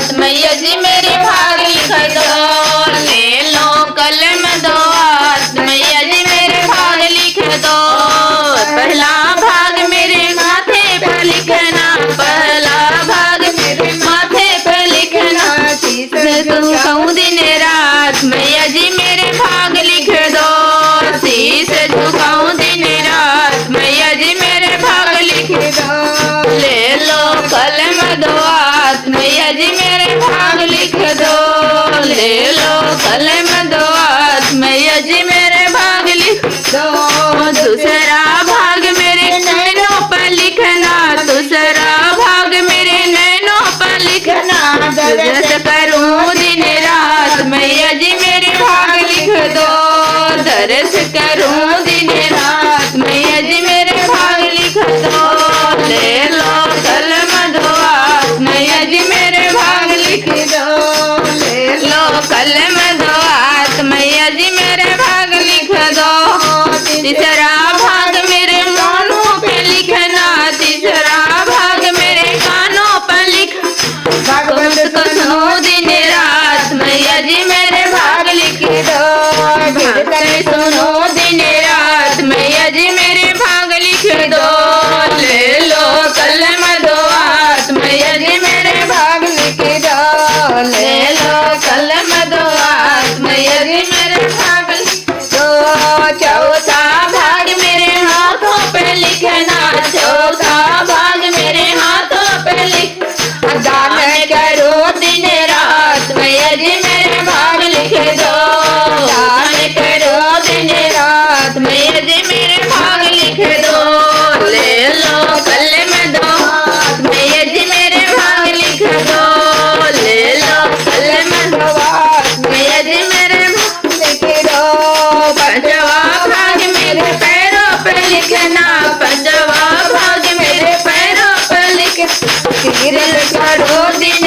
हाथ मैया जी मेरे भाग लिख दो। ले लो कलम दो हाथ मैया जी मेरे भाग लिख दो। पहला भाग मेरे माथे पर लिखना, पहला भाग मेरे माथे पर लिखना। तू कहूँ दिन रात मैया जी मेरे भाग लिख दो। शीश झुकाऊं दिन रात मैया जी मेरे भाग लिख दो। ले लो कलम दो हाथ मैया जी मेरे भाग लिख दो। ले लो कलम दो हाथ मैया जी मेरे भाग लिख दो। दूसरा भाग मेरे नैनों पर लिखना, दूसरा भाग मेरे नैनों पर लिखना। दर्द करूं दिन रात मैया जी मेरे भाग लिख दो। दर्द करूं दिन रात मैया जी मेरे भाग लिख दो। ले लो कलम दो हाथ मैया जी मेरे भाग लिख दो। ले लो कलम दो हाथ मैया जी मेरे भाग लिख दो। तीसरा भाग मेरे कानों पे लिखना, तीसरा भाग मेरे कानों पर लिख। भगवत को सुनो दिन रात मैया जी मेरे भाग लिख दो। भगत सुनो दिन रात मैया जी मेरे भाग लिख दो। ले लो कलम दो हाथ मैया जी मेरे भाग लिख दो। ले लो कलम दो हाथ मैया जी मेरे भाग लिख दो। चौथा भाग मेरे हाथों पे लिखना, चौथा भाग मेरे हाथों पे लिख। दान करो दिन रात मैया जी मेरे भाग लिख दो। दान करो दिन रात मैया जी मेरे भाग लिख दो। ले लो कलम दो हाथ मैया जी मेरे भाग लिख दो। ले लो कलम दो हाथ मैया जी मेरे भाग लिख दो। पंचवा भाग मेरे पैरों पे लिखना, पंचवा भाग मेरे पैरों पे लिख। करो दिन